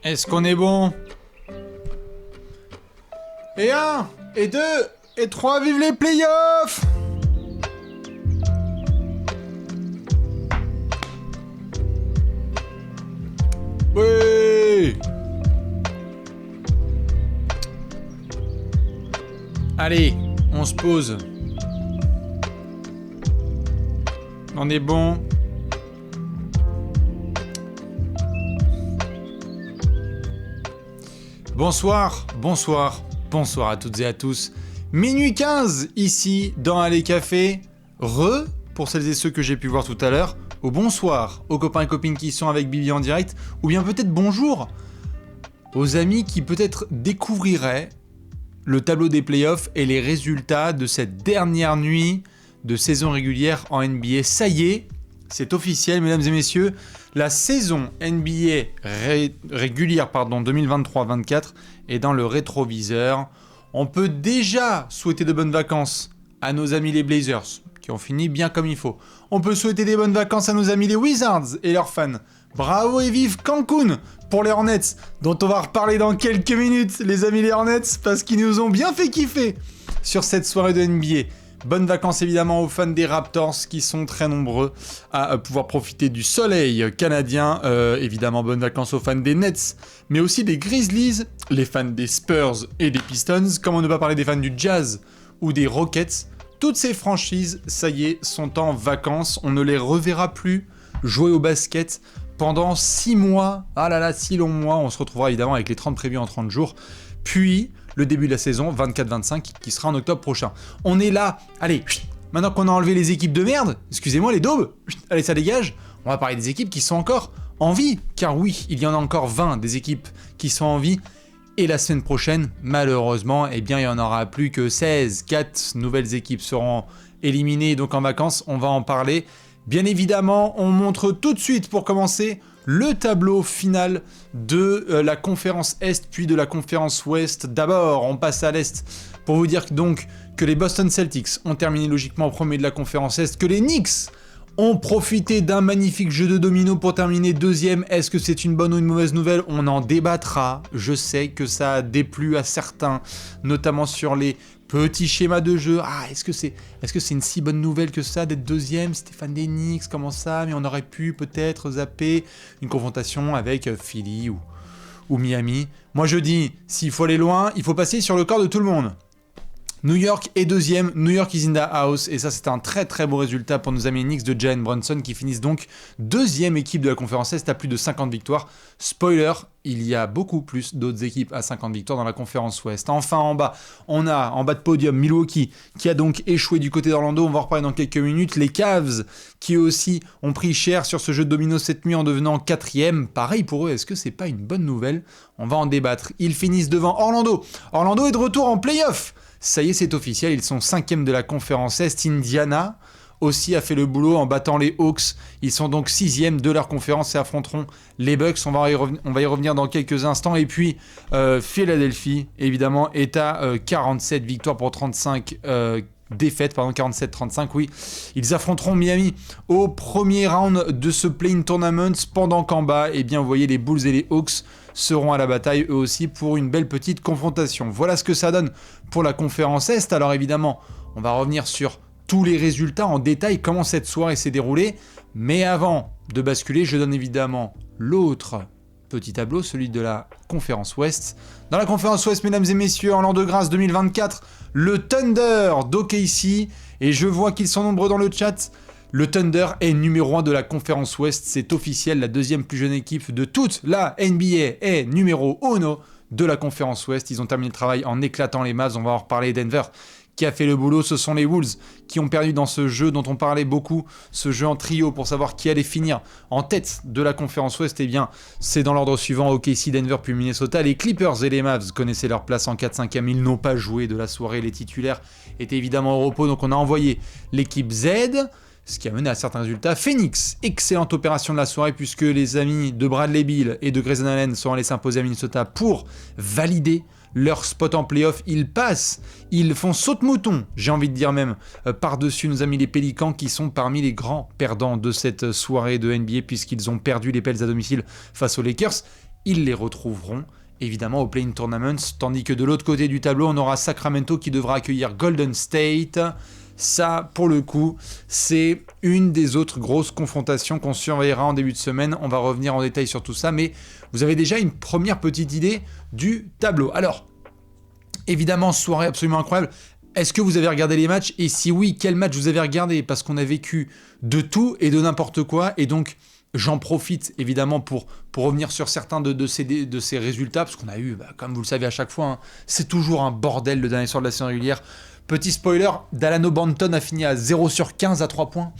Est-ce qu'on est bon? Et 1, et 2, et 3, vive les playoffs! Oui! Allez, on se pose. On est bon. Bonsoir, bonsoir, bonsoir à toutes et à tous. Minuit 15, ici, dans Allez Café. Pour celles et ceux que j'ai pu voir tout à l'heure. Au bonsoir, aux copains et copines qui sont avec Bibi en direct. Ou bien peut-être bonjour aux amis qui peut-être découvriraient le tableau des playoffs et les résultats de cette dernière nuit de saison régulière en NBA. Ça y est, c'est officiel, mesdames et messieurs. La saison NBA régulière 2023-24 est dans le rétroviseur. On peut déjà souhaiter de bonnes vacances à nos amis les Blazers, qui ont fini bien comme il faut. On peut souhaiter des bonnes vacances à nos amis les Wizards et leurs fans. Bravo et vive Cancun pour les Hornets, dont on va reparler dans quelques minutes, les amis les Hornets, parce qu'ils nous ont bien fait kiffer sur cette soirée de NBA. Bonnes vacances évidemment aux fans des Raptors qui sont très nombreux à pouvoir profiter du soleil canadien. Évidemment, bonnes vacances aux fans des Nets, mais aussi des Grizzlies, les fans des Spurs et des Pistons. Comment ne pas parler des fans du Jazz ou des Rockets? Toutes ces franchises, ça y est, sont en vacances. On ne les reverra plus jouer au basket pendant 6 mois. Ah là là, 6 longs mois. On se retrouvera évidemment avec les 30 prévus en 30 jours. Puis le début de la saison 24-25 qui sera en octobre prochain. On est là, allez, maintenant qu'on a enlevé les équipes de merde, excusez-moi les daubes, allez ça dégage, on va parler des équipes qui sont encore en vie, car oui, il y en a encore 20 des équipes qui sont en vie, et la semaine prochaine, malheureusement, eh bien il n'y en aura plus que 16, 4 nouvelles équipes seront éliminées, donc en vacances, on va en parler. Bien évidemment, on montre tout de suite pour commencer le tableau final de la conférence Est puis de la conférence Ouest. D'abord, on passe à l'Est pour vous dire donc que les Boston Celtics ont terminé logiquement premier de la conférence Est, que les Knicks ont profité d'un magnifique jeu de domino pour terminer deuxième. Est-ce que c'est une bonne ou une mauvaise nouvelle? On en débattra. Je sais que ça a déplu à certains, notamment sur les petits schémas de jeu. Ah, est-ce que c'est une si bonne nouvelle que ça d'être deuxième? Stéphane des Knicks, comment ça? Mais on aurait pu peut-être zapper une confrontation avec Philly ou Miami. Moi je dis, s'il faut aller loin, il faut passer sur le corps de tout le monde. New York est deuxième, New York is in the house, et ça c'est un très très beau résultat pour nos amis Knicks de Jalen Brunson qui finissent donc deuxième équipe de la conférence Est à plus de 50 victoires. Spoiler, il y a beaucoup plus d'autres équipes à 50 victoires dans la conférence Ouest. Enfin en bas, on a en bas de podium Milwaukee qui a donc échoué du côté d'Orlando, on va en reparler dans quelques minutes. Les Cavs qui aussi ont pris cher sur ce jeu de domino cette nuit en devenant quatrième. Pareil pour eux, est-ce que c'est pas une bonne nouvelle? On va en débattre. Ils finissent devant Orlando. Orlando est de retour en play-off. Ça y est, c'est officiel, ils sont 5e de la conférence Est. Indiana aussi a fait le boulot en battant les Hawks. Ils sont donc 6e de leur conférence et affronteront les Bucks. On va y revenir dans quelques instants. Et puis, Philadelphie, évidemment, est à 47 victoires pour 35 défaites, 47-35, oui. Ils affronteront Miami au premier round de ce play-in tournament, pendant qu'en bas, eh bien, vous voyez, les Bulls et les Hawks seront à la bataille eux aussi pour une belle petite confrontation. Voilà ce que ça donne pour la conférence Est. Alors évidemment, on va revenir sur tous les résultats en détail, comment cette soirée s'est déroulée. Mais avant de basculer, je donne évidemment l'autre petit tableau, celui de la conférence Ouest. Dans la conférence Ouest, mesdames et messieurs, en l'an de grâce 2024, le Thunder d'OKC, et je vois qu'ils sont nombreux dans le chat. Le Thunder est numéro 1 de la conférence Ouest, c'est officiel, la deuxième plus jeune équipe de toute la NBA est numéro 1 de la conférence Ouest. Ils ont terminé le travail en éclatant les Mavs, on va en reparler. Denver qui a fait le boulot, ce sont les Wolves qui ont perdu dans ce jeu dont on parlait beaucoup, ce jeu en trio pour savoir qui allait finir en tête de la conférence Ouest. Eh bien, c'est dans l'ordre suivant, OKC, Denver puis Minnesota. Les Clippers et les Mavs connaissaient leur place en 4-5e, ils n'ont pas joué de la soirée, les titulaires étaient évidemment au repos, donc on a envoyé l'équipe Z, ce qui a mené à certains résultats. Phoenix, excellente opération de la soirée puisque les amis de Bradley Beal et de Grayson Allen sont allés s'imposer à Minnesota pour valider leur spot en playoff. Ils passent, ils font saute-mouton, j'ai envie de dire même, par-dessus nos amis les Pélicans qui sont parmi les grands perdants de cette soirée de NBA puisqu'ils ont perdu les Pels à domicile face aux Lakers. ils les retrouveront évidemment au Play-in Tournaments, tandis que de l'autre côté du tableau, on aura Sacramento qui devra accueillir Golden State. Ça, pour le coup, c'est une des autres grosses confrontations qu'on surveillera en début de semaine. On va revenir en détail sur tout ça, mais vous avez déjà une première petite idée du tableau. Alors, évidemment, soirée absolument incroyable. Est-ce que vous avez regardé les matchs? Et si oui, quel match vous avez regardé? Parce qu'on a vécu de tout et de n'importe quoi, et donc j'en profite évidemment pour revenir sur certains de ces résultats, parce qu'on a eu, comme vous le savez à chaque fois, hein, c'est toujours un bordel le dernier soir de la saison régulière. Petit spoiler, Dalano Banton a fini à 0 sur 15 à 3 points.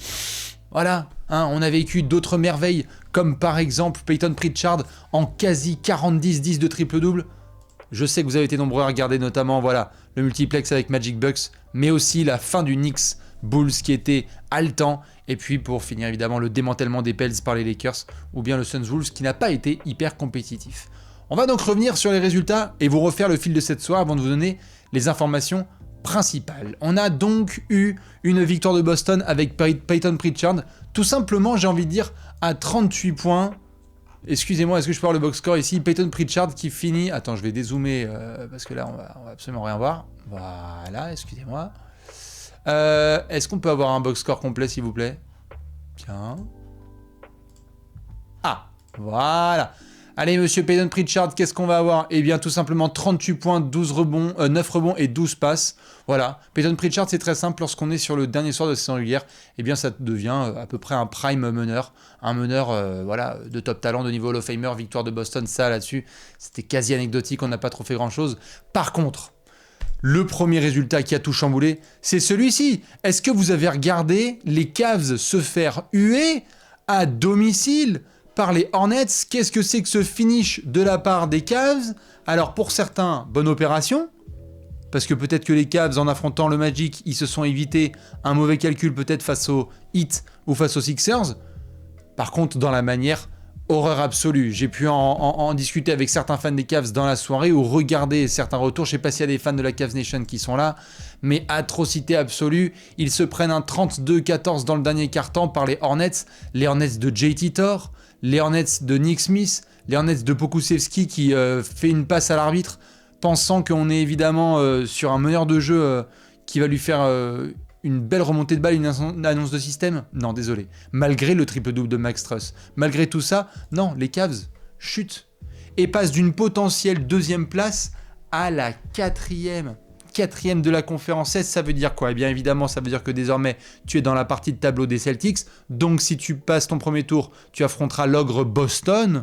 Voilà, hein, on a vécu d'autres merveilles, comme par exemple Peyton Pritchard en quasi 40-10-10 de triple-double. Je sais que vous avez été nombreux à regarder notamment voilà, le multiplex avec Magic Bucks, mais aussi la fin du Knicks Bulls qui était haletant. Et puis pour finir évidemment le démantèlement des Pels par les Lakers ou bien le Suns Wolves qui n'a pas été hyper compétitif. On va donc revenir sur les résultats et vous refaire le fil de cette soirée avant de vous donner les informations principales. On a donc eu une victoire de Boston avec Peyton Pritchard, tout simplement j'ai envie de dire à 38 points. Excusez-moi, est-ce que je peux avoir le box score ici? Peyton Pritchard qui finit... Attends, je vais dézoomer parce que là, on va absolument rien voir. Voilà, excusez-moi. Est-ce qu'on peut avoir un box score complet, s'il vous plaît? Tiens. Ah, voilà. Allez, monsieur Peyton Pritchard, qu'est-ce qu'on va avoir? Eh bien, tout simplement 38 points, 12 rebonds, 9 rebonds et 12 passes. Voilà. Peyton Pritchard, c'est très simple. Lorsqu'on est sur le dernier soir de saison régulière, eh bien, ça devient à peu près un prime meneur. Un meneur voilà, de top talent, de niveau Hall of Famer, victoire de Boston. Ça, là-dessus, c'était quasi anecdotique. On n'a pas trop fait grand-chose. Par contre, le premier résultat qui a tout chamboulé, c'est celui-ci. Est-ce que vous avez regardé les Cavs se faire huer à domicile par les Hornets? Qu'est-ce que c'est que ce finish de la part des Cavs? Alors pour certains, bonne opération, parce que peut-être que les Cavs, en affrontant le Magic, ils se sont évités un mauvais calcul peut-être face aux Heat ou face aux Sixers. Par contre, dans la manière, horreur absolue. J'ai pu en discuter avec certains fans des Cavs dans la soirée ou regarder certains retours. Je ne sais pas s'il y a des fans de la Cavs Nation qui sont là, mais atrocité absolue. Ils se prennent un 32-14 dans le dernier quart-temps par les Hornets de JT Thor, les Hornets de Nick Smith, les Hornets de Pokusevski qui fait une passe à l'arbitre, pensant qu'on est évidemment sur un meneur de jeu qui va lui faire une belle remontée de balle, une annonce de système. Non, désolé. Malgré le triple-double de Max Truss, malgré tout ça, non, les Cavs chutent et passent d'une potentielle deuxième place à la quatrième de la conférence Est. Ça veut dire quoi? Eh bien évidemment, ça veut dire que désormais, tu es dans la partie de tableau des Celtics. Donc si tu passes ton premier tour, tu affronteras l'ogre Boston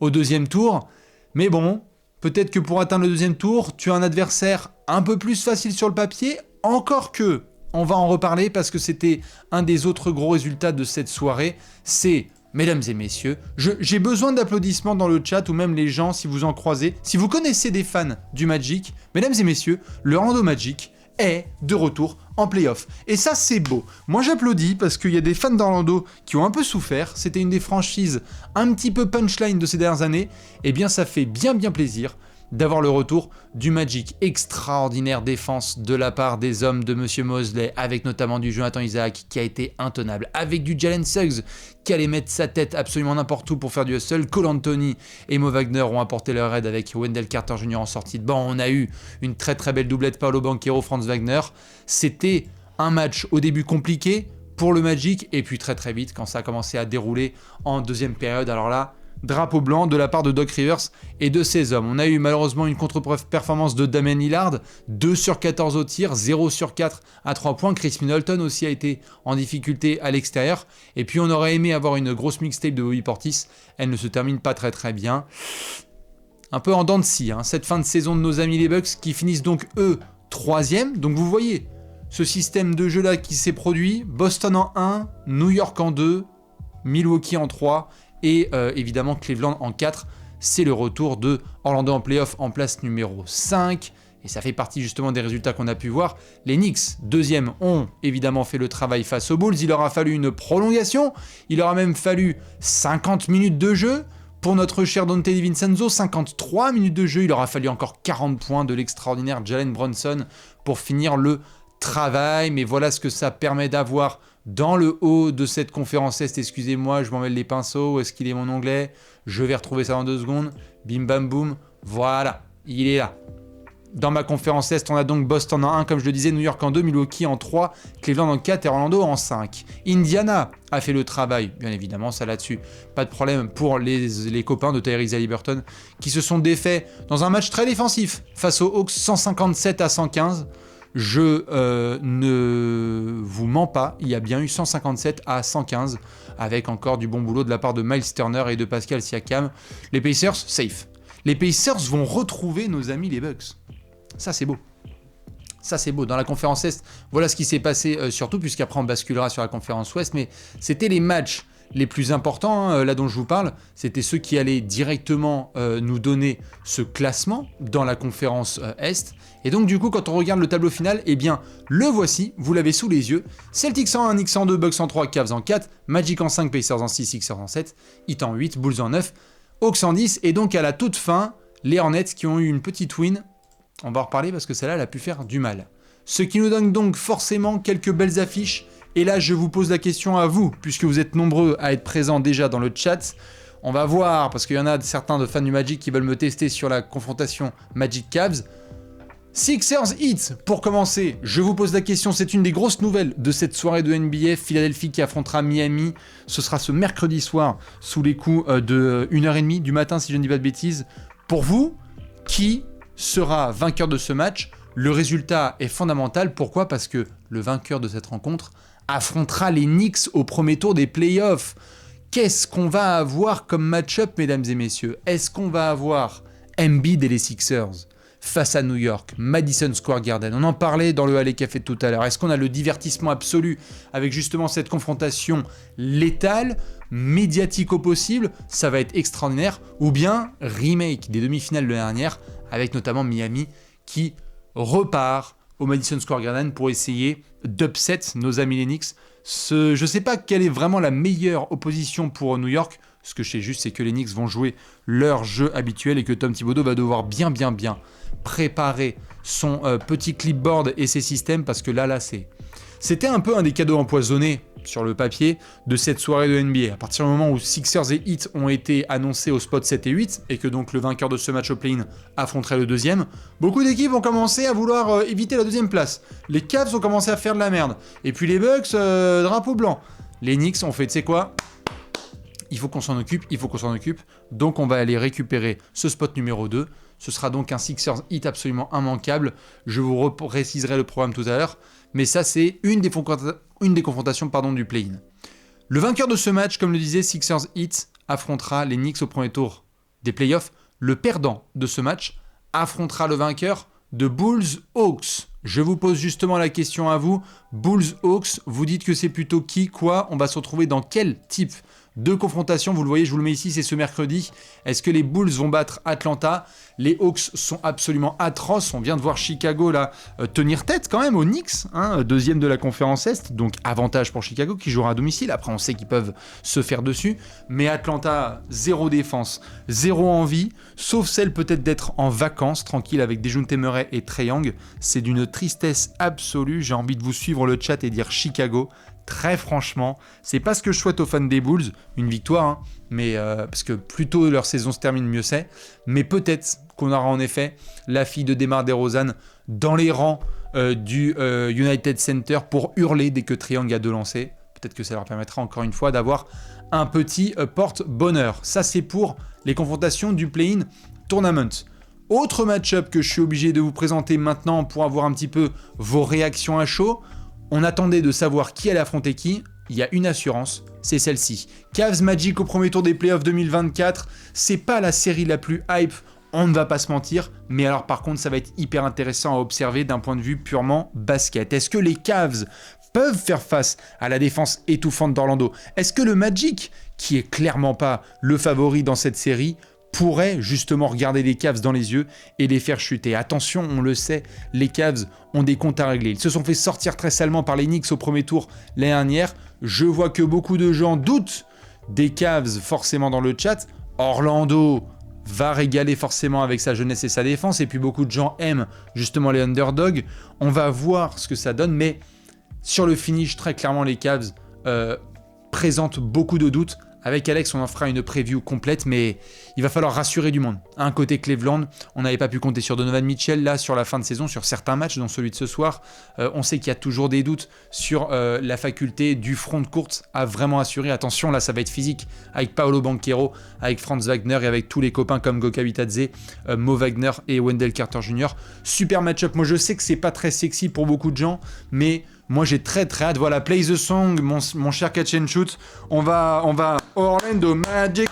au deuxième tour. Mais bon, peut-être que pour atteindre le deuxième tour, tu as un adversaire un peu plus facile sur le papier. Encore que, on va en reparler parce que c'était un des autres gros résultats de cette soirée. C'est... Mesdames et messieurs, j'ai besoin d'applaudissements dans le chat ou même les gens, si vous en croisez. Si vous connaissez des fans du Magic, mesdames et messieurs, le Orlando Magic est de retour en play-off. Et ça, c'est beau. Moi, j'applaudis parce qu'il y a des fans d'Orlando qui ont un peu souffert. C'était une des franchises un petit peu punchline de ces dernières années. Eh bien, ça fait bien plaisir d'avoir le retour du Magic. Extraordinaire défense de la part des hommes de Monsieur Mosley, avec notamment du Jonathan Isaac qui a été intenable, avec du Jalen Suggs qui allait mettre sa tête absolument n'importe où pour faire du hustle. Cole Anthony et Mo Wagner ont apporté leur aide avec Wendell Carter Jr. en sortie de banc. On a eu une très belle doublette Paolo Banchero, Franz Wagner. C'était un match au début compliqué pour le Magic et puis très vite quand ça a commencé à dérouler en deuxième période, alors là, drapeau blanc de la part de Doc Rivers et de ses hommes. On a eu malheureusement une contre-performance de Damian Lillard, 2 sur 14 au tir, 0 sur 4 à 3 points. Chris Middleton aussi a été en difficulté à l'extérieur. Et puis on aurait aimé avoir une grosse mixtape de Bobby Portis. Elle ne se termine pas très bien. Un peu en dents de scie, hein, cette fin de saison de nos amis les Bucks qui finissent donc eux 3e. Donc vous voyez ce système de jeu là qui s'est produit. Boston en 1, New York en 2, Milwaukee en 3 et évidemment Cleveland en 4. C'est le retour de Orlando en playoff en place numéro 5. Et ça fait partie justement des résultats qu'on a pu voir. Les Knicks, 2e, ont évidemment fait le travail face aux Bulls. Il leur a fallu une prolongation. Il leur a même fallu 50 minutes de jeu. Pour notre cher Dante DiVincenzo, 53 minutes de jeu. Il leur a fallu encore 40 points de l'extraordinaire Jalen Brunson pour finir le travail. Mais voilà ce que ça permet d'avoir dans le haut de cette conférence Est. Excusez-moi, je m'en mêle les pinceaux. Où est-ce qu'il est mon onglet? Je vais retrouver ça dans 2 secondes. Bim bam boum. Voilà, il est là. Dans ma conférence Est, on a donc Boston en 1, comme je le disais, New York en 2, Milwaukee en 3, Cleveland en 4 et Orlando en 5. Indiana a fait le travail, bien évidemment, ça là-dessus. Pas de problème pour les copains de Tyrese Haliburton qui se sont défaits dans un match très défensif face aux Hawks 157 à 115. Je ne vous mens pas, il y a bien eu 157 à 115 avec encore du bon boulot de la part de Miles Turner et de Pascal Siakam. Les Pacers, safe. Les Pacers vont retrouver nos amis les Bucks. Ça, c'est beau. Ça, c'est beau. Dans la conférence Est, voilà ce qui s'est passé, surtout, puisqu'après, on basculera sur la conférence Ouest. Mais c'était les matchs les plus importants, là dont je vous parle. C'était ceux qui allaient directement nous donner ce classement dans la conférence Est. Et donc, du coup, quand on regarde le tableau final, eh bien, le voici. Vous l'avez sous les yeux. Celtics en 1, Knicks en 2, Bucks en 3, Cavs en 4, Magic en 5, Pacers en 6, Sixers en 7, Heat en 8, Bulls en 9, Hawks en 10. Et donc, à la toute fin, les Hornets qui ont eu une petite win. On va en reparler parce que celle-là, elle a pu faire du mal. Ce qui nous donne donc forcément quelques belles affiches. Et là, je vous pose la question à vous, puisque vous êtes nombreux à être présents déjà dans le chat. On va voir, parce qu'il y en a certains de fans du Magic qui veulent me tester sur la confrontation Magic-Cavs. Sixers Heat, pour commencer, je vous pose la question, c'est une des grosses nouvelles de cette soirée de NBA. Philadelphie qui affrontera Miami. Ce sera ce mercredi soir, sous les coups de 1h30 du matin, si je ne dis pas de bêtises. Pour vous, qui sera vainqueur de ce match? Le résultat est fondamental. Pourquoi? Parce que le vainqueur de cette rencontre affrontera les Knicks au premier tour des playoffs. Qu'est-ce qu'on va avoir comme match-up, mesdames et messieurs? Est-ce qu'on va avoir Embiid et les Sixers face à New York, Madison Square Garden? On en parlait dans le Alley Café tout à l'heure. Est-ce qu'on a le divertissement absolu avec justement cette confrontation létale, médiatique au possible? Ça va être extraordinaire. Ou bien remake des demi-finales de l'année dernière avec notamment Miami qui repart au Madison Square Garden pour essayer d'upset nos amis les Knicks. Je ne sais pas quelle est vraiment la meilleure opposition pour New York. Ce que je sais juste, c'est que les Knicks vont jouer leur jeu habituel et que Tom Thibodeau va devoir bien préparer son petit clipboard et ses systèmes parce que là, c'était un peu un des cadeaux empoisonnés sur le papier de cette soirée de NBA. À partir du moment où Sixers et Heat ont été annoncés au spot 7 et 8 et que donc le vainqueur de ce match au play-in affronterait le deuxième, beaucoup d'équipes ont commencé à vouloir éviter la deuxième place. Les Cavs ont commencé à faire de la merde. Et puis les Bucks, drapeau blanc. Les Knicks ont fait, tu sais quoi ? Il faut qu'on s'en occupe. Donc on va aller récupérer ce spot numéro 2. Ce sera donc un Sixers Heat absolument immanquable. Je vous préciserai le programme tout à l'heure. Mais ça, c'est une des confrontations du play-in. Le vainqueur de ce match, comme le disait Sixers Heat, affrontera les Knicks au premier tour des playoffs. Le perdant de ce match affrontera le vainqueur de Bulls Hawks. Je vous pose justement la question à vous. Bulls Hawks, vous dites que c'est plutôt qui, quoi? On va se retrouver dans quel type de confrontation? Vous le voyez, je vous le mets ici, c'est ce mercredi. Est-ce que les Bulls vont battre Atlanta? Les Hawks sont absolument atroces. On vient de voir Chicago là tenir tête quand même aux Knicks, deuxième de la conférence Est. Donc avantage pour Chicago qui jouera à domicile. Après, on sait qu'ils peuvent se faire dessus. Mais Atlanta, zéro défense, zéro envie, sauf celle peut-être d'être en vacances, tranquille avec Dejounte Murray et Trae Young. C'est d'une tristesse absolue. J'ai envie de vous suivre le chat et dire Chicago. Très franchement, c'est pas ce que je souhaite aux fans des Bulls, une victoire, mais parce que plus tôt leur saison se termine, mieux c'est. Mais peut-être qu'on aura en effet la fille de DeMar DeRozan dans les rangs du United Center pour hurler dès que Trae Young a 2 lancers. Peut-être que ça leur permettra encore une fois d'avoir un petit porte-bonheur. Ça, c'est pour les confrontations du play-in tournament. Autre match-up que je suis obligé de vous présenter maintenant pour avoir un petit peu vos réactions à chaud. On attendait de savoir qui allait affronter qui. Il y a une assurance, c'est celle-ci. Cavs Magic au premier tour des playoffs 2024. C'est pas la série la plus hype, on ne va pas se mentir. Mais alors par contre, ça va être hyper intéressant à observer d'un point de vue purement basket. Est-ce que les Cavs peuvent faire face à la défense étouffante d'Orlando? Est-ce que le Magic, qui est clairement pas le favori dans cette série, pourrait justement regarder les Cavs dans les yeux et les faire chuter? Attention, on le sait, les Cavs ont des comptes à régler. Ils se sont fait sortir très salement par les Knicks au premier tour l'année dernière. Je vois que beaucoup de gens doutent des Cavs forcément dans le chat. Orlando va régaler forcément avec sa jeunesse et sa défense. Et puis beaucoup de gens aiment justement les underdogs. On va voir ce que ça donne, mais Sur le finish, très clairement, les Cavs présentent beaucoup de doutes. Avec Alex, on en fera une preview complète, mais il va falloir rassurer du monde. Un côté Cleveland, on n'avait pas pu compter sur Donovan Mitchell, là, sur la fin de saison, sur certains matchs, dont celui de ce soir. On sait qu'il y a toujours des doutes sur la faculté du front de court à vraiment assurer. Attention, là, ça va être physique, avec Paolo Banchero, avec Franz Wagner et avec tous les copains comme Goga Bitadze, Mo Wagner et Wendell Carter Jr. Super match-up. Moi, je sais que c'est pas très sexy pour beaucoup de gens, mais... moi, j'ai très très hâte. Voilà, play the song, mon cher catch and shoot. On va Orlando Magic,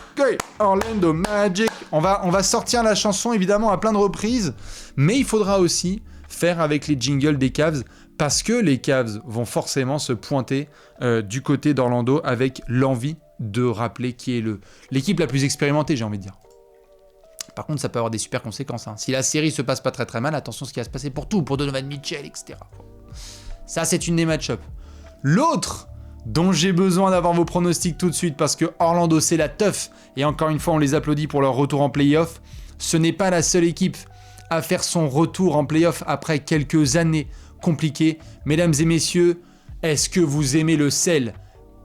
Orlando Magic. On va sortir la chanson évidemment à plein de reprises, mais il faudra aussi faire avec les jingles des Cavs parce que les Cavs vont forcément se pointer du côté d'Orlando avec l'envie de rappeler qui est l'équipe la plus expérimentée, j'ai envie de dire. Par contre, ça peut avoir des super conséquences. Si la série se passe pas très très mal, attention à ce qui va se passer pour tout, pour Donovan Mitchell, etc. Ça, c'est une des match-ups. L'autre dont j'ai besoin d'avoir vos pronostics tout de suite parce que Orlando, c'est la teuf. Et encore une fois, on les applaudit pour leur retour en play-off. Ce n'est pas la seule équipe à faire son retour en play-off après quelques années compliquées. Mesdames et messieurs, est-ce que vous aimez le sel ?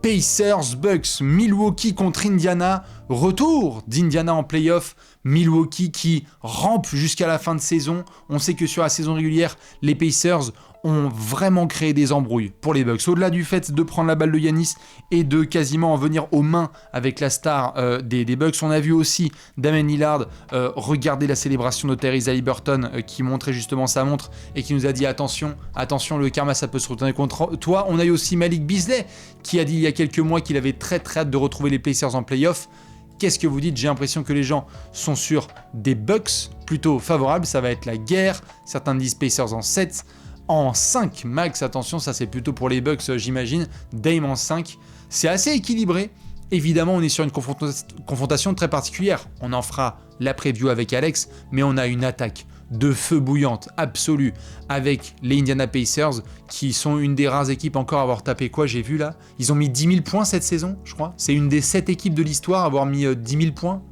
Pacers, Bucks, Milwaukee contre Indiana. Retour d'Indiana en play-off. Milwaukee qui rampe jusqu'à la fin de saison. On sait que sur la saison régulière, les Pacers ont vraiment créé des embrouilles pour les Bucks. Au-delà du fait de prendre la balle de Giannis et de quasiment en venir aux mains avec la star des Bucks, on a vu aussi Damian Lillard regarder la célébration de Tyrese Haliburton qui montrait justement sa montre et qui nous a dit attention, le karma ça peut se retourner contre toi. On a eu aussi Malik Beasley qui a dit il y a quelques mois qu'il avait très très hâte de retrouver les Pacers en play-off. Qu'est-ce que vous dites ? J'ai l'impression que les gens sont sur des Bucks plutôt favorables. Ça va être la guerre. Certains disent Pacers en 7. En 5 max, attention, ça c'est plutôt pour les Bucks, j'imagine. Dame en 5. C'est assez équilibré. Évidemment, on est sur une confrontation très particulière. On en fera la preview avec Alex, mais on a une attaque de feu bouillante absolue avec les Indiana Pacers qui sont une des rares équipes encore à avoir tapé quoi, j'ai vu là. Ils ont mis 10 000 points cette saison, je crois. C'est une des 7 équipes de l'histoire à avoir mis 10 000 points.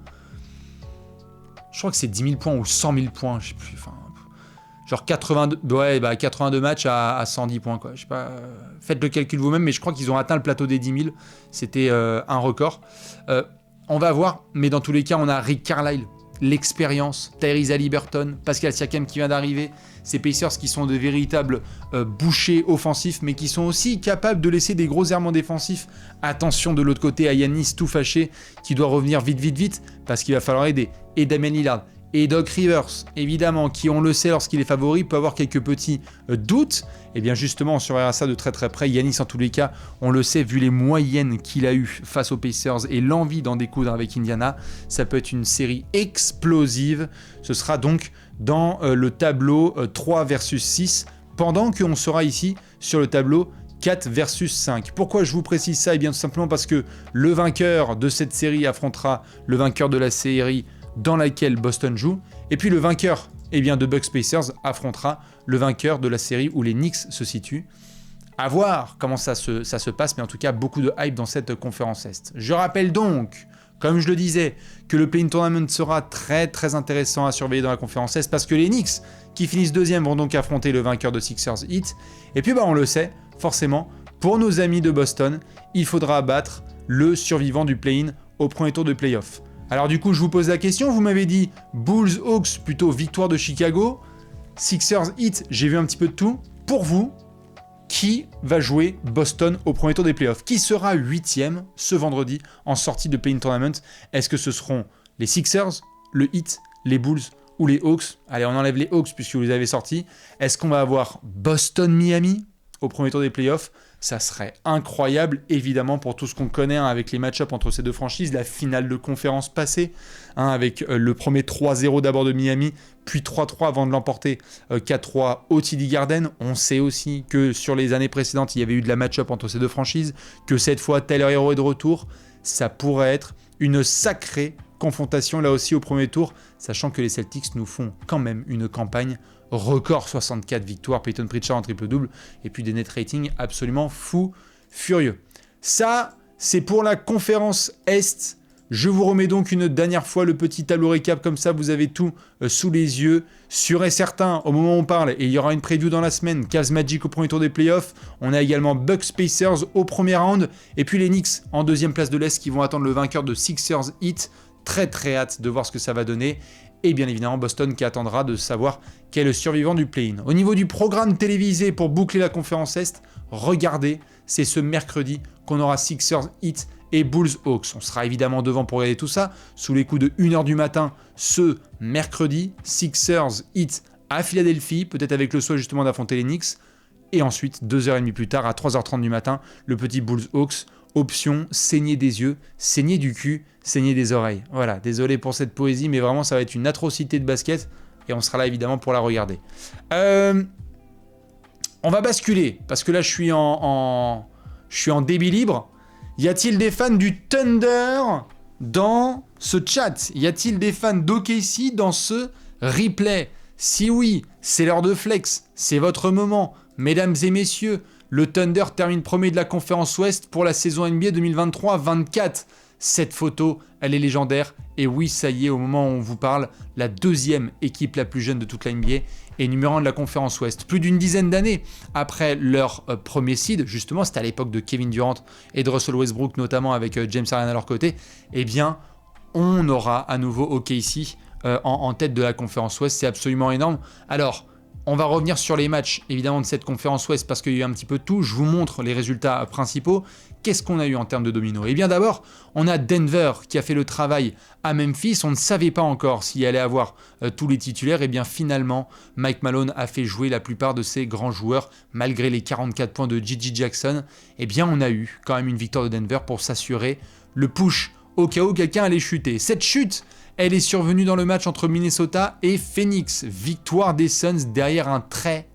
Je crois que c'est 10 000 points ou 100 000 points, je sais plus. Enfin, genre 82 matchs à 110 points, quoi. Je sais pas, faites le calcul vous-même, mais je crois qu'ils ont atteint le plateau des 10 000. C'était un record. On va voir, mais dans tous les cas, on a Rick Carlisle, l'expérience, Tyrese Haliburton, Pascal Siakam qui vient d'arriver. Ces Pacers qui sont de véritables bouchers offensifs, mais qui sont aussi capables de laisser des gros errements défensifs. Attention de l'autre côté à Giannis tout fâché, qui doit revenir vite, parce qu'il va falloir aider. Et Damian Lillard. Et Doc Rivers, évidemment, qui on le sait lorsqu'il est favori, peut avoir quelques petits doutes. Et bien justement, on surveillera ça de très très près. Giannis, en tous les cas, on le sait, vu les moyennes qu'il a eues face aux Pacers et l'envie d'en découdre avec Indiana, ça peut être une série explosive. Ce sera donc dans le tableau 3 versus 6, pendant qu'on sera ici sur le tableau 4 versus 5. Pourquoi je vous précise ça ? Eh bien tout simplement parce que le vainqueur de cette série affrontera le vainqueur de la série dans laquelle Boston joue, et puis le vainqueur de Bucks Pacers affrontera le vainqueur de la série où les Knicks se situent. À voir comment ça se passe, mais en tout cas beaucoup de hype dans cette conférence Est. Je rappelle donc, comme je le disais, que le play-in tournament sera très très intéressant à surveiller dans la conférence Est, parce que les Knicks, qui finissent deuxième, vont donc affronter le vainqueur de Sixers Heat, et puis on le sait, forcément, pour nos amis de Boston, il faudra battre le survivant du play-in au premier tour de play-off. Alors du coup, je vous pose la question, vous m'avez dit Bulls Hawks, plutôt victoire de Chicago, Sixers Heat, j'ai vu un petit peu de tout. Pour vous, qui va jouer Boston au premier tour des playoffs ? Qui sera 8e ce vendredi en sortie de play-in tournament ? Est-ce que ce seront les Sixers, le Heat, les Bulls ou les Hawks ? Allez, on enlève les Hawks puisque vous les avez sortis. Est-ce qu'on va avoir Boston-Miami au premier tour des playoffs ? Ça serait incroyable, évidemment, pour tout ce qu'on connaît avec les match-ups entre ces deux franchises. La finale de conférence passée, avec le premier 3-0 d'abord de Miami, puis 3-3 avant de l'emporter 4-3 au TD Garden. On sait aussi que sur les années précédentes, il y avait eu de la match-up entre ces deux franchises, que cette fois, Tyler Hero est de retour. Ça pourrait être une sacrée confrontation là aussi au premier tour, sachant que les Celtics nous font quand même une campagne record, 64 victoires, Peyton Pritchard en triple-double, et puis des net ratings absolument fous, furieux. Ça, c'est pour la conférence Est. Je vous remets donc une dernière fois le petit tableau récap, comme ça vous avez tout sous les yeux. Sûr et certain, au moment où on parle, et il y aura une preview dans la semaine, Cavs Magic au premier tour des playoffs, on a également Bucks Pacers au premier round, et puis les Knicks en deuxième place de l'Est qui vont attendre le vainqueur de Sixers Heat. Très très hâte de voir ce que ça va donner. Et bien évidemment Boston qui attendra de savoir quel est le survivant du play-in. Au niveau du programme télévisé pour boucler la conférence Est, regardez, c'est ce mercredi qu'on aura Sixers Heat et Bulls Hawks. On sera évidemment devant pour regarder tout ça, sous les coups de 1h du matin, ce mercredi, Sixers Heat à Philadelphie, peut-être avec le souhait justement d'affronter les Knicks, et ensuite, 2h30 plus tard, à 3h30 du matin, le petit Bulls Hawks, option, saigner des yeux, saigner du cul, saigner des oreilles. Voilà, désolé pour cette poésie, mais vraiment ça va être une atrocité de basket, et on sera là évidemment pour la regarder. On va basculer, parce que là je suis en débit libre. Y a-t-il des fans du Thunder dans ce chat? Y a-t-il des fans d'OKC dans ce replay? Si oui, c'est l'heure de flex, c'est votre moment. Mesdames et messieurs, le Thunder termine premier de la conférence Ouest pour la saison NBA 2023-24. Cette photo, elle est légendaire. Et oui, ça y est, au moment où on vous parle, la deuxième équipe la plus jeune de toute la NBA et numéro 1 de la conférence Ouest. Plus d'une dizaine d'années après leur premier seed, justement, c'était à l'époque de Kevin Durant et de Russell Westbrook, notamment avec James Harden à leur côté, eh bien, on aura à nouveau OKC en tête de la conférence Ouest. C'est absolument énorme. Alors, on va revenir sur les matchs, évidemment, de cette conférence Ouest parce qu'il y a eu un petit peu de tout. Je vous montre les résultats principaux. Qu'est-ce qu'on a eu en termes de domino? Eh bien, d'abord, on a Denver qui a fait le travail à Memphis. On ne savait pas encore s'il allait avoir tous les titulaires. Eh bien, finalement, Mike Malone a fait jouer la plupart de ses grands joueurs. Malgré les 44 points de Gigi Jackson, eh bien, on a eu quand même une victoire de Denver pour s'assurer le push au cas où quelqu'un allait chuter. Cette chute, elle est survenue dans le match entre Minnesota et Phoenix. Victoire des Suns derrière un très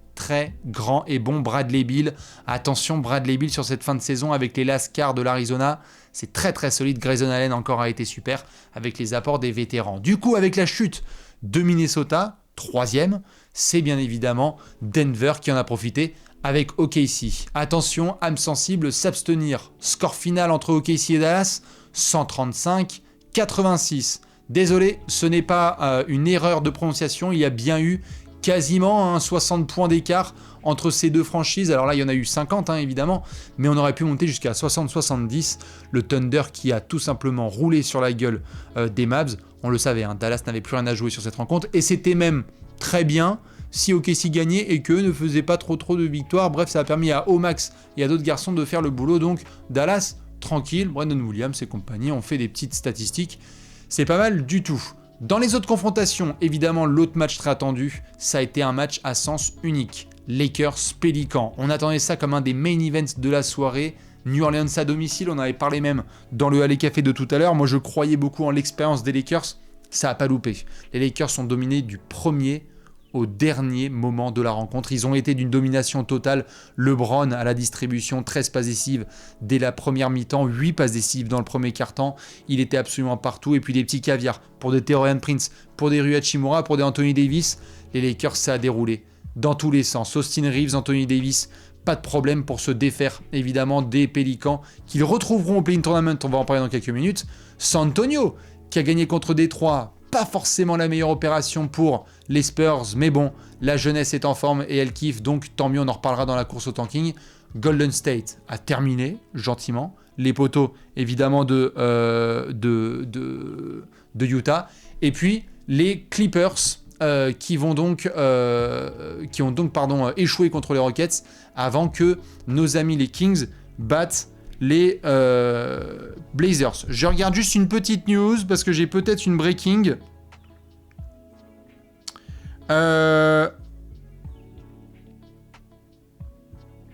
grand et bon Bradley Beal. Attention, Bradley Beal sur cette fin de saison avec les Lascars de l'Arizona. C'est très solide. Grayson Allen encore a été super avec les apports des vétérans. Du coup, avec la chute de Minnesota, troisième, c'est bien évidemment Denver qui en a profité avec OKC. Attention, âme sensible, s'abstenir. Score final entre OKC et Dallas, 135-86. Désolé, ce n'est pas une erreur de prononciation, il y a bien eu quasiment 60 points d'écart entre ces deux franchises. Alors là, il y en a eu 50 évidemment, mais on aurait pu monter jusqu'à 60-70. Le Thunder qui a tout simplement roulé sur la gueule des Mavs. On le savait, Dallas n'avait plus rien à jouer sur cette rencontre, et c'était même très bien si OKC gagnait et qu'eux ne faisaient pas trop de victoires. Bref, ça a permis à Omax et à d'autres garçons de faire le boulot. Donc Dallas, tranquille, Brandon Williams et compagnie ont fait des petites statistiques. C'est pas mal du tout. Dans les autres confrontations, évidemment, l'autre match très attendu, ça a été un match à sens unique. Lakers-Pélicans. On attendait ça comme un des main events de la soirée. New Orleans à domicile, on avait parlé même dans le Alley Café de tout à l'heure. Moi, je croyais beaucoup en l'expérience des Lakers. Ça n'a pas loupé. Les Lakers sont dominés du premier au dernier moment de la rencontre. Ils ont été d'une domination totale. LeBron à la distribution, 13 passes décisives dès la première mi-temps, 8 passes décisives dans le premier quart-temps. Il était absolument partout. Et puis des petits caviars pour des Taurean Prince, pour des Rui Hachimura, pour des Anthony Davis. Les Lakers, ça a déroulé dans tous les sens. Austin Reeves, Anthony Davis, pas de problème pour se défaire évidemment des Pélicans qu'ils retrouveront au Play-in Tournament. On va en parler dans quelques minutes. San Antonio qui a gagné contre Détroit. Pas forcément la meilleure opération pour les Spurs, mais bon, la jeunesse est en forme et elle kiffe, donc tant mieux, on en reparlera dans la course au tanking. Golden State a terminé, gentiment. Les poteaux, évidemment, de Utah. Et puis, les Clippers, qui ont donc échoué contre les Rockets avant que nos amis les Kings battent les Blazers. Je regarde juste une petite news parce que j'ai peut-être une breaking.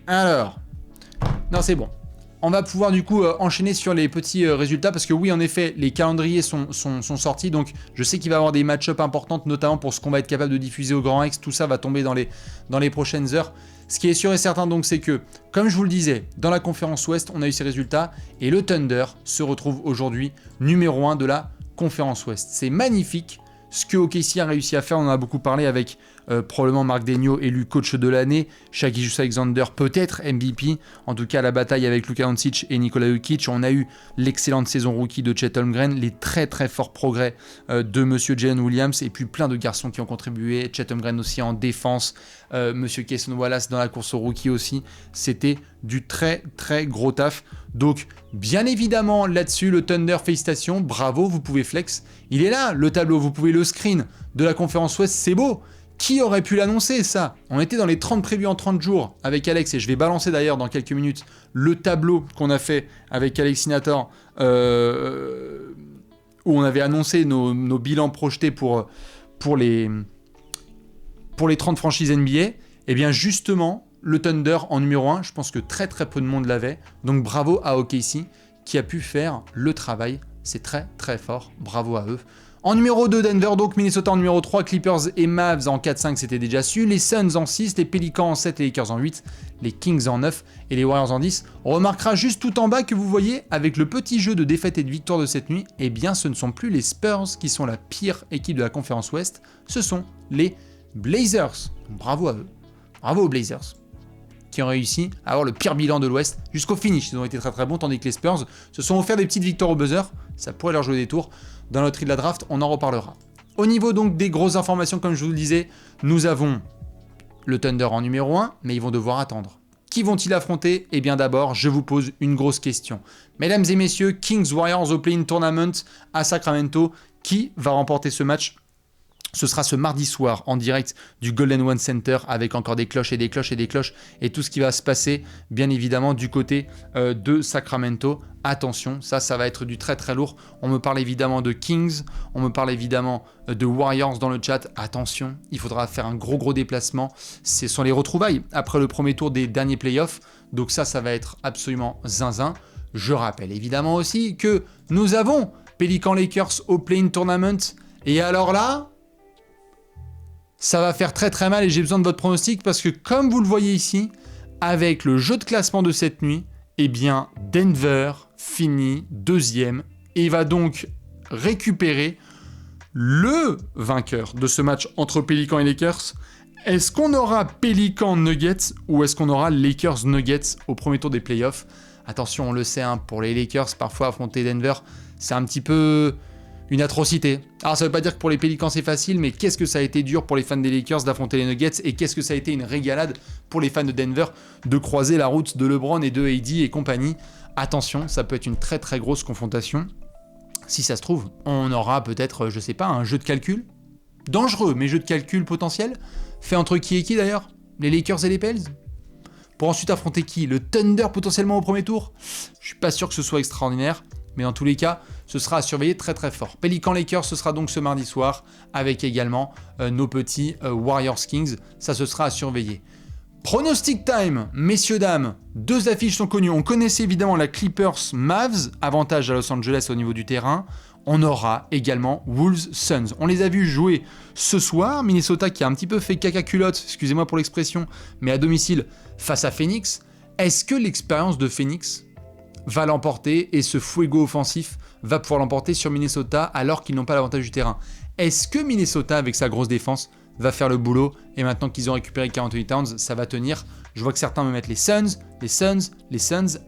Alors, non, c'est bon. On va pouvoir du coup enchaîner sur les petits résultats parce que oui, en effet, les calendriers sont sortis, donc je sais qu'il va y avoir des match-ups importantes, notamment pour ce qu'on va être capable de diffuser au Grand X. Tout ça va tomber dans les prochaines heures. Ce qui est sûr et certain donc, c'est que, comme je vous le disais, dans la conférence Ouest, on a eu ces résultats et le Thunder se retrouve aujourd'hui numéro 1 de la conférence Ouest. C'est magnifique ce que OKC a réussi à faire, on en a beaucoup parlé avec probablement Mark Daigneault élu coach de l'année, Shai Gilgeous-Alexander peut-être MVP, en tout cas la bataille avec Luka Doncic et Nikola Jokic. On a eu l'excellente saison rookie de Chet Holmgren, les très très forts progrès de Monsieur Jalen Williams, et puis plein de garçons qui ont contribué, Chet Holmgren aussi en défense, Monsieur Cason Wallace dans la course au rookie aussi. C'était du très très gros taf. Donc bien évidemment là-dessus le Thunder, félicitations, bravo, vous pouvez flex. Il est là le tableau, vous pouvez le screen de la conférence Ouest, c'est beau. Qui aurait pu l'annoncer ça? On était dans les 30 prévus en 30 jours avec Alex, et je vais balancer d'ailleurs dans quelques minutes le tableau qu'on a fait avec Alex Sinator, où on avait annoncé nos bilans projetés pour les 30 franchises NBA. Et bien justement, le Thunder en numéro 1, je pense que très très peu de monde l'avait. Donc bravo à OKC qui a pu faire le travail. C'est très très fort. Bravo à eux. En numéro 2, Denver, donc Minnesota en numéro 3, Clippers et Mavs en 4-5, c'était déjà su. Les Suns en 6, les Pelicans en 7, les Lakers en 8, les Kings en 9 et les Warriors en 10. On remarquera juste tout en bas que vous voyez, avec le petit jeu de défaite et de victoire de cette nuit, eh bien ce ne sont plus les Spurs qui sont la pire équipe de la conférence Ouest, ce sont les Blazers. Bravo à eux. Bravo aux Blazers, qui ont réussi à avoir le pire bilan de l'Ouest jusqu'au finish. Ils ont été très très bons, tandis que les Spurs se sont offert des petites victoires au buzzer. Ça pourrait leur jouer des tours. Dans notre de la draft, on en reparlera. Au niveau donc des grosses informations, comme je vous le disais, nous avons le Thunder en numéro 1, mais ils vont devoir attendre. Qui vont-ils affronter? Eh bien d'abord, je vous pose une grosse question. Mesdames et messieurs, Kings Warriors au Play-in Tournament à Sacramento, qui va remporter ce match? Ce sera ce mardi soir en direct du Golden One Center, avec encore des cloches et des cloches et des cloches et tout ce qui va se passer bien évidemment du côté de Sacramento. Attention, ça va être du très très lourd. On me parle évidemment de Kings, on me parle évidemment de Warriors dans le chat. Attention, il faudra faire un gros déplacement. Ce sont les retrouvailles après le premier tour des derniers playoffs. Donc ça va être absolument zinzin. Je rappelle évidemment aussi que nous avons Pelicans Lakers au Play-in Tournament. Et alors là, ça va faire très très mal et j'ai besoin de votre pronostic parce que comme vous le voyez ici, avec le jeu de classement de cette nuit, eh bien Denver finit deuxième et va donc récupérer le vainqueur de ce match entre Pelicans et Lakers. Est-ce qu'on aura Pelicans Nuggets ou est-ce qu'on aura Lakers Nuggets au premier tour des playoffs? Attention, on le sait, hein, pour les Lakers, parfois affronter Denver, c'est un petit peu une atrocité. Alors ça veut pas dire que pour les Pélicans c'est facile, mais qu'est-ce que ça a été dur pour les fans des Lakers d'affronter les Nuggets, et qu'est-ce que ça a été une régalade pour les fans de Denver de croiser la route de LeBron et de AD et compagnie. Attention, ça peut être une très très grosse confrontation. Si ça se trouve, on aura peut-être, je sais pas, un jeu de calcul dangereux, mais jeu de calcul potentiel, fait entre qui et qui d'ailleurs? Les Lakers et les Pels? Pour ensuite affronter qui? Le Thunder potentiellement au premier tour? Je suis pas sûr que ce soit extraordinaire, mais dans tous les cas, ce sera à surveiller très très fort. Pelicans Lakers, ce sera donc ce mardi soir, avec également nos petits Warriors Kings. Ça, ce sera à surveiller. Pronostic time, messieurs, dames. Deux affiches sont connues. On connaissait évidemment la Clippers Mavs, avantage à Los Angeles au niveau du terrain. On aura également Wolves Suns. On les a vus jouer ce soir. Minnesota qui a un petit peu fait caca culotte, excusez-moi pour l'expression, mais à domicile face à Phoenix. Est-ce que l'expérience de Phoenix va l'emporter et ce fuego offensif va pouvoir l'emporter sur Minnesota alors qu'ils n'ont pas l'avantage du terrain? Est-ce que Minnesota, avec sa grosse défense, va faire le boulot? Et maintenant qu'ils ont récupéré Karl Anthony Towns, ça va tenir. Je vois que certains me mettent les Suns.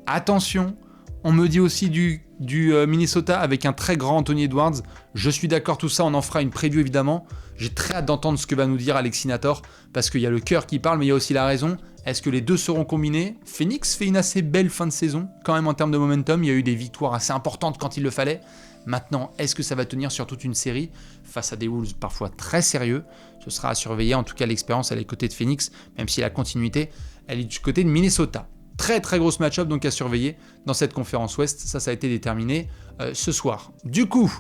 Attention, on me dit aussi du Minnesota avec un très grand Anthony Edwards. Je suis d'accord, tout ça, on en fera une preview évidemment. J'ai très hâte d'entendre ce que va nous dire Alex Sinator, parce qu'il y a le cœur qui parle, mais il y a aussi la raison. Est-ce que les deux seront combinés? Phoenix fait une assez belle fin de saison, quand même en termes de momentum. Il y a eu des victoires assez importantes quand il le fallait. Maintenant, est-ce que ça va tenir sur toute une série face à des Wolves parfois très sérieux? Ce sera à surveiller. En tout cas, l'expérience, elle est côté de Phoenix, même si la continuité, elle est du côté de Minnesota. Très très grosse match-up donc à surveiller dans cette conférence Ouest. Ça a été déterminé ce soir. Du coup,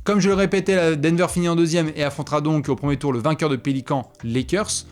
comme je le répétais, Denver finit en deuxième et affrontera donc au premier tour le vainqueur de Pelicans Lakers.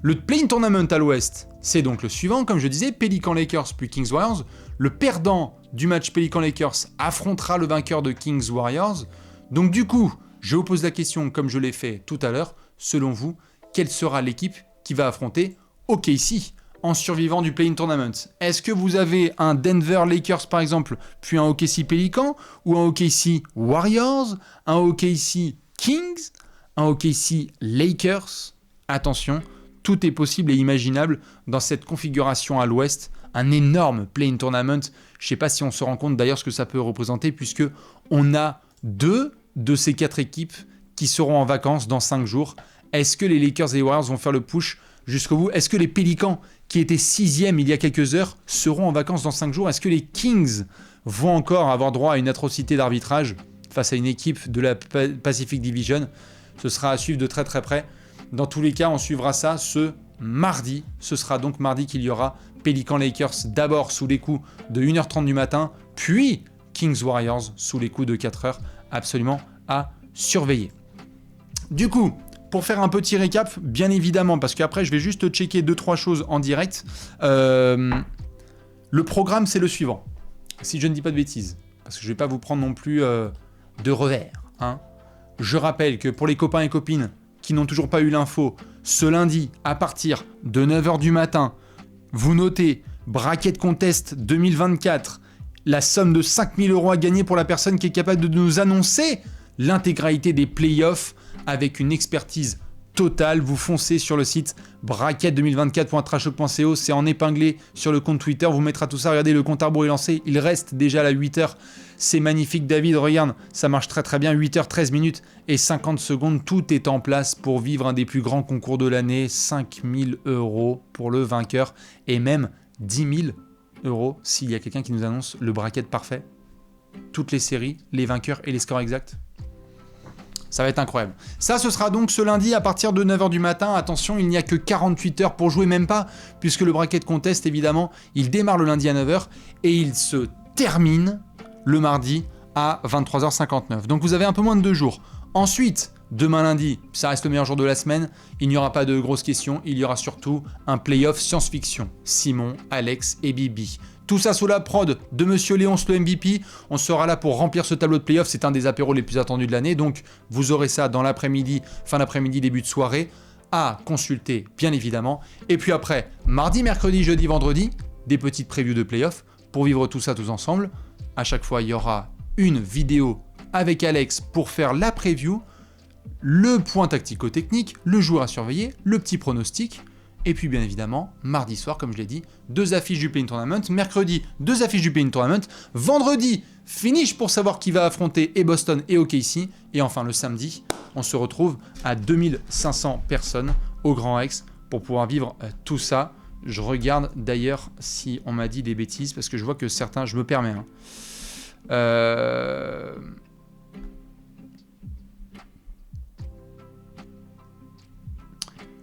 Le Play-in Tournament à l'Ouest, c'est donc le suivant, comme je disais, Pelicans Lakers puis Kings Warriors. Le perdant du match Pelicans Lakers affrontera le vainqueur de Kings Warriors. Donc du coup, je vous pose la question, comme je l'ai fait tout à l'heure, selon vous, quelle sera l'équipe qui va affronter OKC en survivant du Play-in Tournament? Est-ce que vous avez un Denver Lakers par exemple, puis un OKC Pelicans, ou un OKC Warriors, un OKC Kings, un OKC Lakers? attention, tout est possible et imaginable dans cette configuration à l'ouest. Un énorme play-in tournament. Je ne sais pas si on se rend compte d'ailleurs ce que ça peut représenter, puisque on a 2 de ces 4 équipes qui seront en vacances dans 5 jours. Est-ce que les Lakers et les Warriors vont faire le push jusqu'au bout? Est-ce que les Pélicans, qui étaient 6e il y a quelques heures, seront en vacances dans 5 jours? Est-ce que les Kings vont encore avoir droit à une atrocité d'arbitrage face à une équipe de la Pacific Division? Ce sera à suivre de très très près. Dans tous les cas, on suivra ça ce mardi. Ce sera donc mardi qu'il y aura Pélicans Lakers d'abord sous les coups de 1h30 du matin, puis Kings Warriors sous les coups de 4h. Absolument à surveiller. Du coup, pour faire un petit récap, bien évidemment, parce qu'après je vais juste checker 2-3 choses en direct. Le programme, c'est le suivant. Si je ne dis pas de bêtises, parce que je ne vais pas vous prendre non plus de revers. Hein. Je rappelle que pour les copains et copines qui n'ont toujours pas eu l'info, ce lundi, à partir de 9h du matin, vous notez Bracket Contest 2024, la somme de 5 000 € à gagner pour la personne qui est capable de nous annoncer l'intégralité des playoffs avec une expertise totale. Vous foncez sur le site bracket2024.trashtalk.co, c'est en épinglé sur le compte Twitter, vous mettra tout ça. Regardez, le compte à rebours est lancé, il reste déjà à 8h. C'est magnifique, David, regarde, ça marche très très bien, 8h13 minutes et 50 secondes, tout est en place pour vivre un des plus grands concours de l'année, 5 000 € pour le vainqueur et même 10 000 € s'il y a quelqu'un qui nous annonce le bracket parfait, toutes les séries, les vainqueurs et les scores exacts. Ça va être incroyable. Ça, ce sera donc ce lundi à partir de 9h du matin. Attention, il n'y a que 48 heures pour jouer, même pas, puisque le bracket contest, évidemment, il démarre le lundi à 9h et il se termine le mardi à 23h59. Donc vous avez un peu moins de 2 jours. Ensuite, demain lundi, ça reste le meilleur jour de la semaine. Il n'y aura pas de grosses questions. Il y aura surtout un playoff science-fiction. Simon, Alex et Bibi. Tout ça sous la prod de Monsieur Léonce, le MVP. On sera là pour remplir ce tableau de playoff. C'est un des apéros les plus attendus de l'année. Donc, vous aurez ça dans l'après-midi, fin d'après-midi, début de soirée, à consulter, bien évidemment. Et puis après, mardi, mercredi, jeudi, vendredi, des petites previews de playoff pour vivre tout ça tous ensemble. À chaque fois, il y aura une vidéo avec Alex pour faire la preview, le point tactico-technique, le joueur à surveiller, le petit pronostic. Et puis bien évidemment, mardi soir, comme je l'ai dit, 2 affiches du Play-in Tournament. Mercredi, 2 affiches du Play-in Tournament. Vendredi, finish pour savoir qui va affronter et Boston et OKC. Et enfin le samedi, on se retrouve à 2500 personnes au Grand Rex pour pouvoir vivre tout ça. Je regarde d'ailleurs si on m'a dit des bêtises, parce que je vois que certains, je me permets.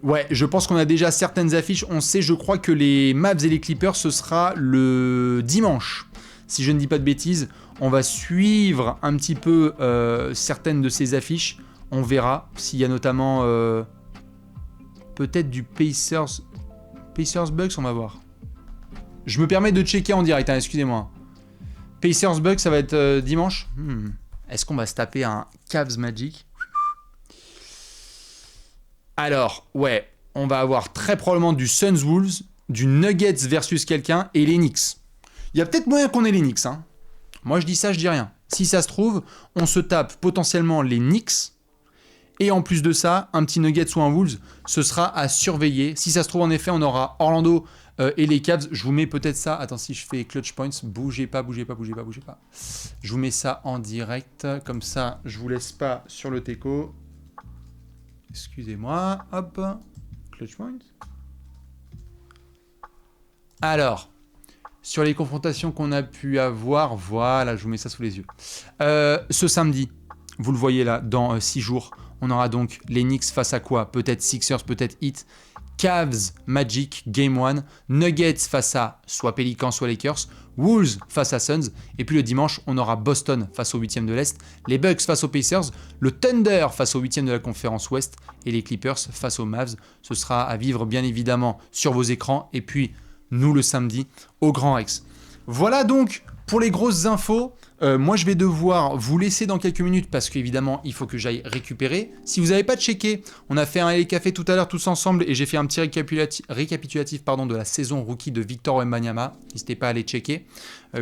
Ouais, je pense qu'on a déjà certaines affiches. On sait, je crois que les Mavs et les Clippers, ce sera le dimanche. Si je ne dis pas de bêtises, on va suivre un petit peu certaines de ces affiches. On verra s'il y a notamment peut-être du Pacers Bucks, on va voir. Je me permets de checker en direct, hein, excusez-moi. Pacers Bucks, ça va être dimanche. Est-ce qu'on va se taper un Cavs Magic ? Alors, ouais, on va avoir très probablement du Suns Wolves, du Nuggets versus quelqu'un et les Knicks. Il y a peut-être moyen qu'on ait les Knicks. Hein. Moi, je dis ça, je dis rien. Si ça se trouve, on se tape potentiellement les Knicks. Et en plus de ça, un petit Nuggets ou un Wolves, ce sera à surveiller. Si ça se trouve, en effet, on aura Orlando et les Cavs. Je vous mets peut-être ça. Attends, si je fais Clutch Points, bougez pas. Je vous mets ça en direct. Comme ça, je vous laisse pas sur le teco. Excusez-moi, hop, Clutch Point. Alors, sur les confrontations qu'on a pu avoir, voilà, je vous mets ça sous les yeux. Ce samedi, vous le voyez là, dans 6 jours, on aura donc les Knicks face à quoi ? Peut-être Sixers, peut-être Heat. Cavs, Magic, Game 1. Nuggets face à soit Pelicans, soit Lakers. Wolves face à Suns. Et puis le dimanche, on aura Boston face au 8e de l'Est. Les Bucks face aux Pacers. Le Thunder face au 8e de la conférence Ouest. Et les Clippers face aux Mavs. Ce sera à vivre bien évidemment sur vos écrans. Et puis nous le samedi au Grand Rex. Voilà donc pour les grosses infos. Moi, je vais devoir vous laisser dans quelques minutes parce qu'évidemment, il faut que j'aille récupérer. Si vous n'avez pas checké, on a fait un LA Café tout à l'heure tous ensemble et j'ai fait un petit récapitulatif de la saison rookie de Victor Wembanyama. N'hésitez pas à aller checker.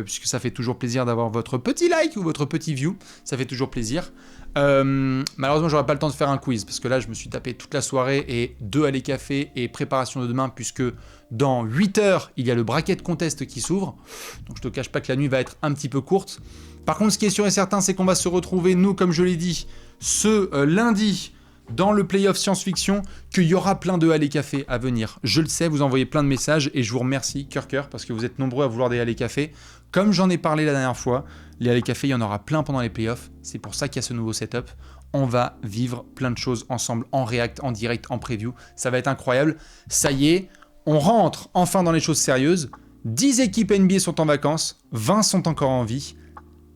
puisque ça fait toujours plaisir d'avoir votre petit like ou votre petit view, ça fait toujours plaisir. Malheureusement, j'aurai pas le temps de faire un quiz, parce que là, je me suis tapé toute la soirée, et 2 allées café et préparation de demain, puisque dans 8 heures, il y a le bracket contest qui s'ouvre, donc je te cache pas que la nuit va être un petit peu courte. Par contre, ce qui est sûr et certain, c'est qu'on va se retrouver, nous, comme je l'ai dit, ce lundi, dans le playoff science-fiction, qu'il y aura plein de allées café à venir. Je le sais, vous envoyez plein de messages et je vous remercie, cœur, parce que vous êtes nombreux à vouloir des allées café. Comme j'en ai parlé la dernière fois, les allées café, il y en aura plein pendant les playoffs. C'est pour ça qu'il y a ce nouveau setup. On va vivre plein de choses ensemble, en react, en direct, en preview. Ça va être incroyable. Ça y est, on rentre enfin dans les choses sérieuses. 10 équipes NBA sont en vacances, 20 sont encore en vie,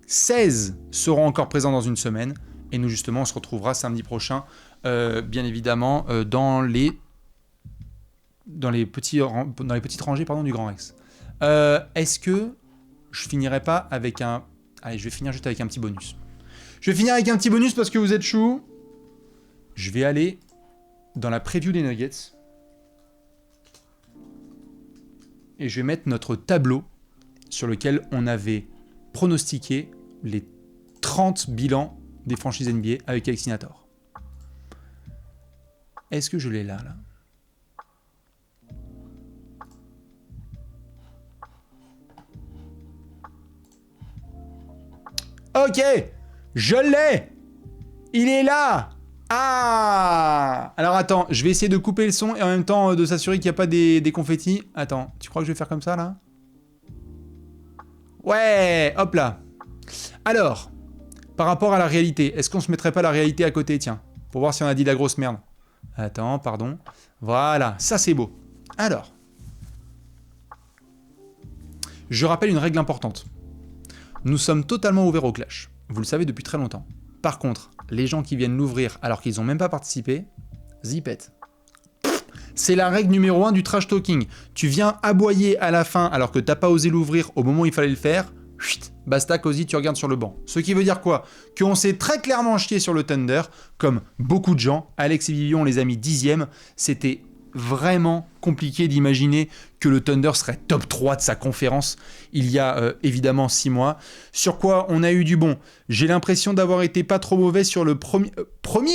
16 seront encore présents dans une semaine. Et nous, justement, on se retrouvera samedi prochain, bien évidemment, dans les petites rangées du Grand Rex. Est-ce que je finirai pas avec un... Allez, je vais finir juste avec un petit bonus. Je vais finir avec un petit bonus parce que vous êtes chou. Je vais aller dans la preview des Nuggets. Et je vais mettre notre tableau sur lequel on avait pronostiqué les 30 bilans des franchises NBA avec Alexinator. Est-ce que je l'ai là? Ok, je l'ai. Il est là. Ah. Alors attends, je vais essayer de couper le son et en même temps de s'assurer qu'il n'y a pas des confettis. Attends, tu crois que je vais faire comme ça là? Ouais, hop là. Alors, par rapport à la réalité, est-ce qu'on se mettrait pas la réalité à côté, tiens, pour voir si on a dit de la grosse merde. Attends, pardon. Voilà, ça c'est beau. Alors, je rappelle une règle importante. Nous sommes totalement ouverts au clash. Vous le savez depuis très longtemps. Par contre, les gens qui viennent l'ouvrir alors qu'ils n'ont même pas participé, zipette. C'est la règle numéro 1 du trash talking. Tu viens aboyer à la fin alors que t'as pas osé l'ouvrir au moment où il fallait le faire. Chut, basta, cosy, tu regardes sur le banc. Ce qui veut dire quoi? Qu'on s'est très clairement chié sur le Thunder, comme beaucoup de gens. Alex et Vivian, on les a mis 10e. C'était vraiment compliqué d'imaginer que le Thunder serait top 3 de sa conférence il y a évidemment 6 mois. Sur quoi on a eu du bon. J'ai l'impression d'avoir été pas trop mauvais sur le premier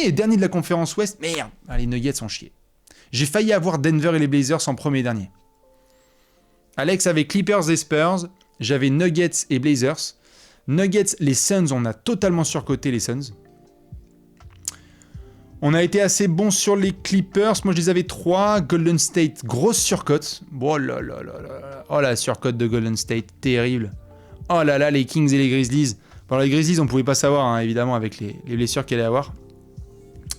et dernier de la conférence Ouest. Merde, les Nuggets sont chiés. J'ai failli avoir Denver et les Blazers en premier et dernier. Alex avait Clippers et Spurs. J'avais Nuggets et Blazers. Nuggets, les Suns, on a totalement surcoté les Suns. On a été assez bon sur les Clippers. Moi, je les avais 3. Golden State, grosse surcote. Oh là là là là. Oh la surcote de Golden State, terrible. Oh là là, les Kings et les Grizzlies. Bon, les Grizzlies, on pouvait pas savoir, hein, évidemment, avec les blessures qu'il allait avoir.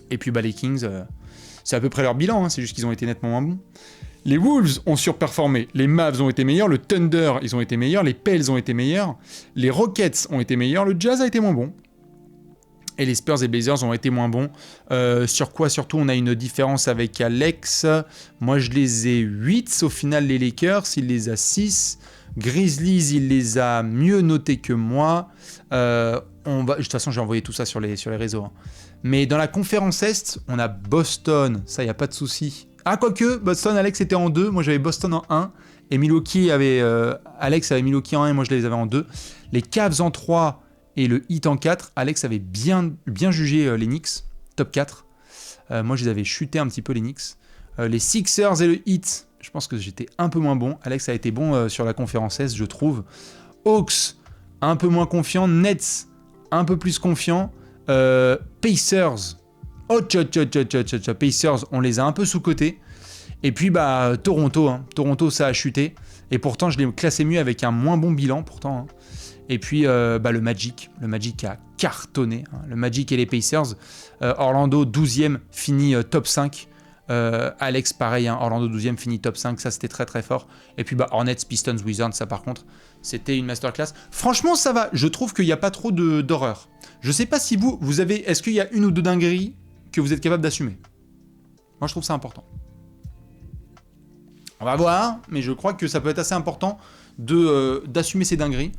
Et puis, les Kings, c'est à peu près leur bilan. Hein, c'est juste qu'ils ont été nettement moins bons. Les Wolves ont surperformé, les Mavs ont été meilleurs, le Thunder, ils ont été meilleurs, les Pels ont été meilleurs, les Rockets ont été meilleurs, le Jazz a été moins bon. Et les Spurs et Blazers ont été moins bons. Sur quoi surtout on a une différence avec Alex. Moi je les ai 8, au final les Lakers, il les a 6. Grizzlies, il les a mieux notés que moi. De toute façon, j'ai envoyé tout ça sur les réseaux. Hein. Mais dans la conférence Est, on a Boston, ça, il n'y a pas de souci. Ah, quoique, Boston, Alex était en 2, moi j'avais Boston en 1, et Milwaukee avait... Alex avait Milwaukee en 1, et moi je les avais en 2. Les Cavs en 3, et le Heat en 4. Alex avait bien jugé les Knicks, top 4. Moi je les avais chutés un petit peu, les Knicks. Les Sixers et le Heat, je pense que j'étais un peu moins bon. Alex a été bon sur la conférence Est, je trouve. Hawks, un peu moins confiant. Nets, un peu plus confiant. Pacers... Oh, Pacers, on les a un peu sous-cotés. Et puis, Toronto. Hein. Toronto, ça a chuté. Et pourtant, je l'ai classé mieux avec un moins bon bilan, pourtant. Hein. Et puis, le Magic. Le Magic a cartonné. Hein. Le Magic et les Pacers. Orlando, 12e, fini top 5. Alex, pareil. Hein. Orlando, 12e, fini top 5. Ça, c'était très, très fort. Et puis, Hornets, Pistons, Wizards, ça, par contre, c'était une masterclass. Franchement, ça va. Je trouve qu'il n'y a pas trop d'horreur. Je sais pas si vous avez... Est-ce qu'il y a une ou deux dingueries que vous êtes capable d'assumer? Moi, je trouve ça important. On va voir, mais je crois que ça peut être assez important d'assumer ces dingueries.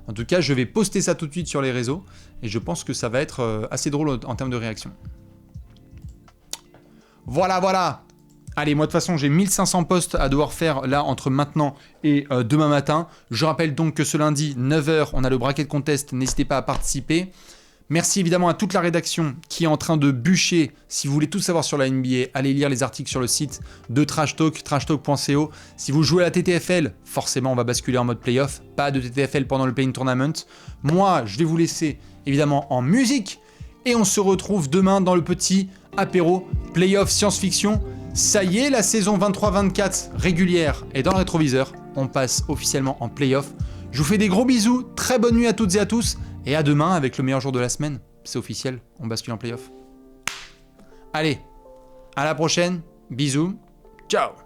En tout cas, je vais poster ça tout de suite sur les réseaux, et je pense que ça va être assez drôle en termes de réaction. Voilà. Allez, moi de toute façon, j'ai 1500 posts à devoir faire là entre maintenant et demain matin. Je rappelle donc que ce lundi, 9h, on a le bracket contest. N'hésitez pas à participer. Merci évidemment à toute la rédaction qui est en train de bûcher. Si vous voulez tout savoir sur la NBA, allez lire les articles sur le site de Trash Talk, trashtalk.co. Si vous jouez à la TTFL, forcément on va basculer en mode playoff. Pas de TTFL pendant le Play-in Tournament. Moi, je vais vous laisser évidemment en musique. Et on se retrouve demain dans le petit apéro Playoff Science-Fiction. Ça y est, la saison 23-24 régulière est dans le rétroviseur. On passe officiellement en playoff. Je vous fais des gros bisous, très bonne nuit à toutes et à tous. Et à demain avec le meilleur jour de la semaine. C'est officiel, on bascule en playoff. Allez, à la prochaine, bisous, ciao.